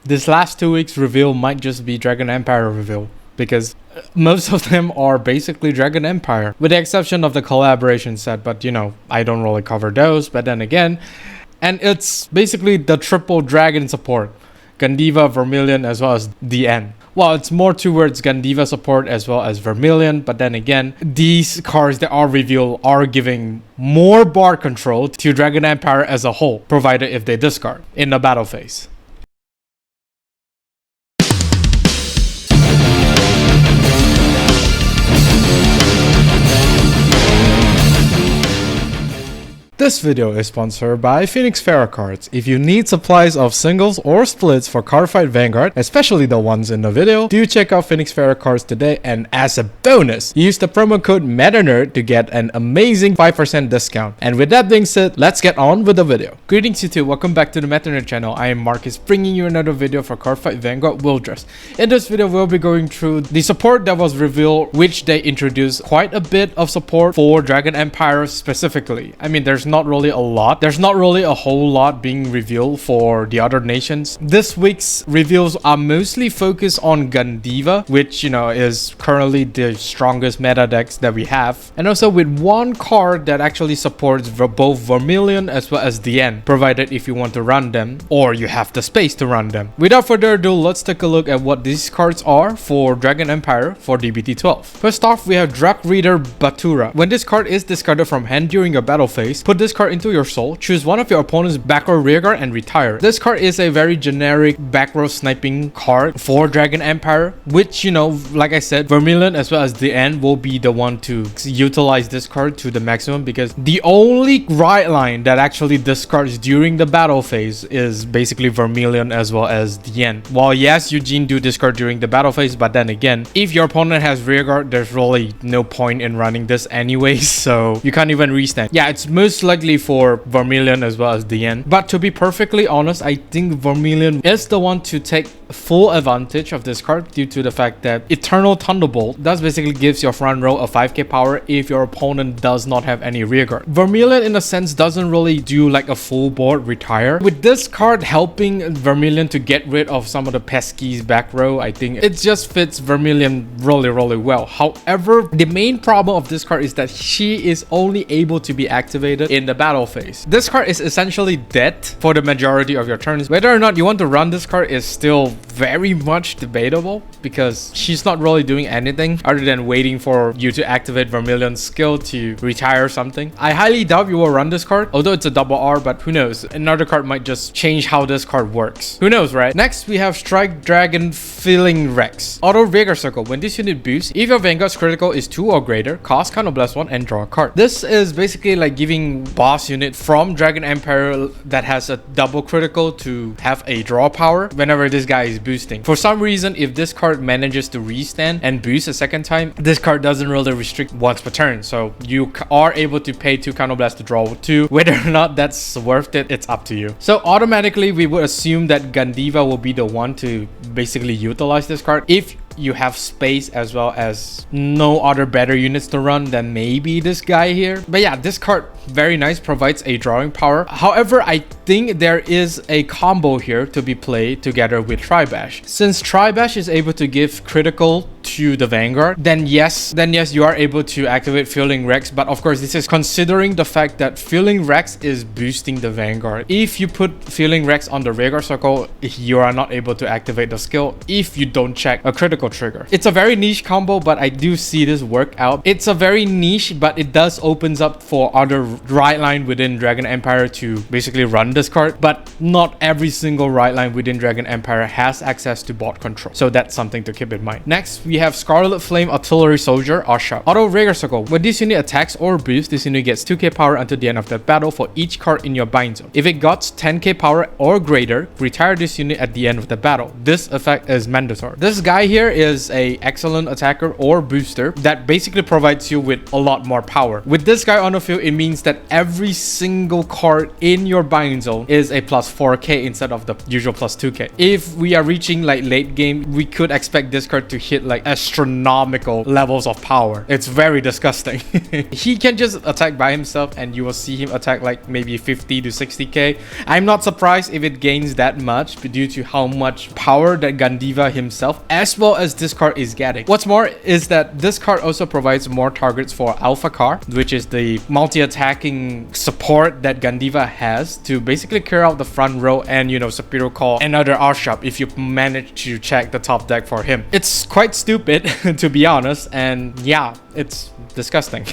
this last 2 weeks reveal might just be Dragon Empire reveal, because most of them are basically Dragon Empire, with the exception of the collaboration set, but you know, I don't really cover those. But then again, and it's basically the triple dragon support, Gandeeva, Vermillion, as well as DN. Well, it's more towards Gandeeva support as well as Vermillion, but then again, these cards that are revealed are giving more board control to Dragon Empire as a whole, provided if they discard in the battle phase. This video is sponsored by Phoenix Pharos cards. If you need supplies of singles or splits for Cardfight Vanguard, especially the ones in the video, do check out Phoenix Pharos cards today, and as a bonus, use the promo code MetaNerd to get an amazing 5% discount. And with that being said, let's get on with the video. Greetings YouTube, welcome back to the MetaNerd channel. I am Marcus, bringing you another video for Cardfight Vanguard Willdress. In this video, we'll be going through the support that was revealed, which they introduced quite a bit of support for Dragon Empire specifically. I mean, there's not really a lot. There's not really a whole lot being revealed for the other nations. This week's reveals are mostly focused on Gandeeva, which, you know, is currently the strongest meta decks that we have. And also with one card that actually supports both Vermillion as well as DN, provided if you want to run them or you have the space to run them. Without further ado, let's take a look at what these cards are for Dragon Empire for DBT12. First off, we have Dragritter Bathura. When this card is discarded from hand during your battle phase, put this card into your soul, choose one of your opponent's back row rear guard and retire. This card is a very generic back row sniping card for Dragon Empire, which, you know, like I said, Vermillion as well as the end will be the one to utilize this card to the maximum, because the only right line that actually discards during the battle phase is basically Vermillion as well as the end. While yes, Eugene do discard during the battle phase, but then again, if your opponent has rear guard, there's really no point in running this anyways, so you can't even restand. Yeah, it's most likely for Vermillion as well as DN. But to be perfectly honest, I think Vermillion is the one to take full advantage of this card, due to the fact that Eternal Thunderbolt does basically gives your front row a 5k power if your opponent does not have any rear guard. Vermillion in a sense doesn't really do like a full board retire. With this card helping Vermillion to get rid of some of the pesky back row, I think it just fits Vermillion really well. However, the main problem of this card is that she is only able to be activated in the battle phase. This card is essentially dead for the majority of your turns. Whether or not you want to run this card is still very much debatable, because she's not really doing anything other than waiting for you to activate Vermillion's skill to retire something. I highly doubt you will run this card, although it's a double R, but who knows, another card might just change how this card works. Who knows, right? Next, we have Strike Dragon Fillingrex. Auto Vanguard Circle. When this unit boosts, if your Vanguard's critical is 2 or greater, cast +1 and draw a card. This is basically like giving boss unit from Dragon Empire that has a double critical to have a draw power whenever this guy is boosting. For some reason, if this card manages to restand and boost a second time, this card doesn't really restrict once per turn, so you are able to pay 2 counterblast to draw 2. Whether or not that's worth it, it's up to you. So automatically we would assume that Gandeeva will be the one to basically utilize this card. If you have space as well as no other better units to run, then maybe this guy here. But yeah, this card very nice, provides a drawing power. However, I think there is a combo here to be played together with Tribash. Since Tribash is able to give critical to the Vanguard, then yes, you are able to activate Fillingrex. But of course, this is considering the fact that Fillingrex is boosting the Vanguard. If you put Fillingrex on the Vanguard circle, you are not able to activate the skill if you don't check a critical trigger. It's a very niche combo, but I do see this work out. It's a very niche, but it does opens up for other right line within Dragon Empire to basically run this card. But not every single right line within Dragon Empire has access to bot control, so that's something to keep in mind. Next, we have Scarlet Flame Artillery Soldier Arsharp. Auto Rigor Circle. When this unit attacks or boosts, this unit gets 2k power until the end of the battle for each card in your bind zone. If it got 10k power or greater, retire this unit at the end of the battle. This effect is mandatory. This guy here is a excellent attacker or booster that basically provides you with a lot more power. With this guy on the field, it means that every single card in your bind zone is a plus 4k instead of the usual plus 2k. If we are reaching like late game, we could expect this card to hit like like astronomical levels of power. It's very disgusting. He can just attack by himself and you will see him attack like maybe 50 to 60k. I'm not surprised if it gains that much due to how much power that Gandeeva himself as well as this card is getting. What's more is that this card also provides more targets for Alpha card, which is the multi-attacking support that Gandeeva has to basically clear out the front row and, you know, Superior Call and other Arsharp if you manage to check the top deck for him. It's quite stupid to be honest, and yeah, it's disgusting.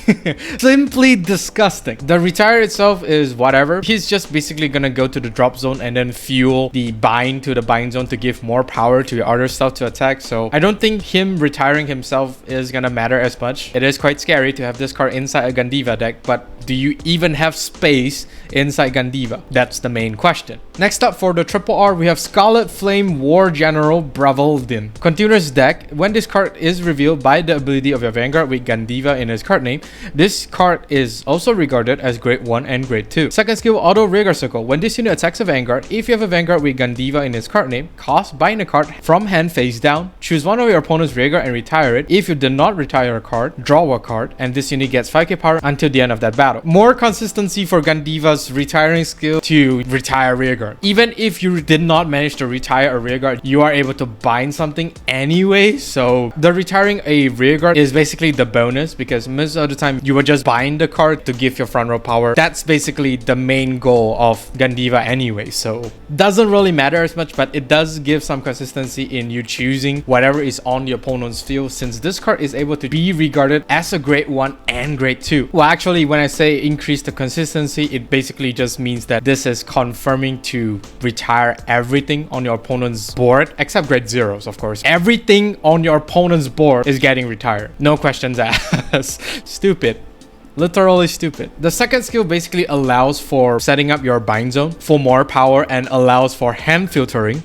Simply disgusting. The retire itself is whatever. He's just basically gonna go to the drop zone and then fuel the bind to the bind zone to give more power to your other stuff to attack. So I don't think him retiring himself is gonna matter as much. It is quite scary to have this card inside a Gandeeva deck, but do you even have space inside Gandeeva? That's the main question. Next up for the triple R, we have Scarlet Flame War General Bravaldin. Continuous deck. When this card is revealed by the ability of your Vanguard with Gandeeva in his card name, this card is also regarded as grade 1 and grade 2. Second skill, Auto Rigor Circle. When this unit attacks a Vanguard, if you have a Vanguard with Gandeeva in his card name, cast bind a card from hand face down, choose one of your opponent's Rigor and retire it. If you did not retire a card, draw a card, and this unit gets 5k power until the end of that battle. More consistency for Gandeeva's retiring skill to retire Rearguard. Even if you did not manage to retire a Rearguard, you are able to bind something anyway. So the retiring a Rearguard is basically the bonus, because most of the time you would just bind the card to give your front row power. That's basically the main goal of Gandeeva anyway. So doesn't really matter as much, but it does give some consistency in you choosing whatever is on the opponent's field, since this card is able to be regarded as a grade 1 and grade 2. Well, actually, when I say increase the consistency, it basically just means that this is confirming to retire everything on your opponent's board except grade 0s, of course. Everything on your opponent's board is getting retired. No questions asked. Stupid. Literally stupid. The second skill basically allows for setting up your bind zone for more power and allows for hand filtering,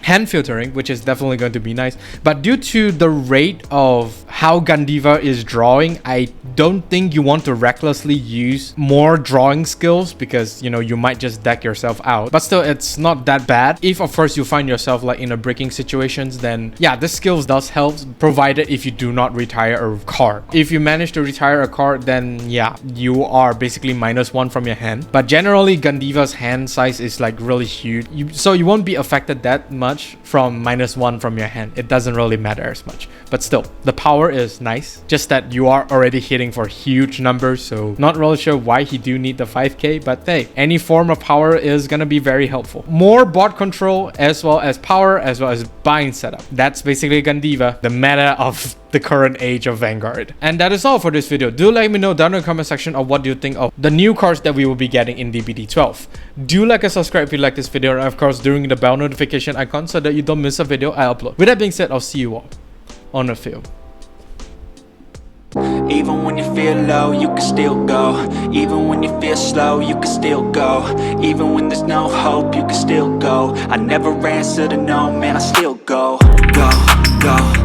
which is definitely going to be nice. But due to the rate of how Gandeeva is drawing, I don't think you want to recklessly use more drawing skills, because, you know, you might just deck yourself out. But still, it's not that bad. If of course you find yourself like in a breaking situations, then yeah, this skills does help, provided if you do not retire a card. If you manage to retire a card, then yeah, you are basically -1 from your hand. But generally, Gandeeva's hand size is like really huge, so you won't be affected that much from -1 from your hand. It doesn't really matter as much. But still, the power is nice, just that you are already hitting for huge numbers, so not really sure why he do need the 5k, but hey, any form of power is gonna be very helpful. More bot control as well as power as well as bind setup. That's basically Gandeeva, the meta of the current age of Vanguard. And that is all for this video. Do let me know down in the comment section of what do you think of the new cards that we will be getting in DBT12. Do like and subscribe if you like this video, and of course during the bell notification icon so that you don't miss a video I upload. With that being said, I'll see you all on the field. Even when you feel low, you can still go. Even when you feel slow, you can still go. Even when there's no hope, you can still go. I never answer to no, man, I still go. Go, go.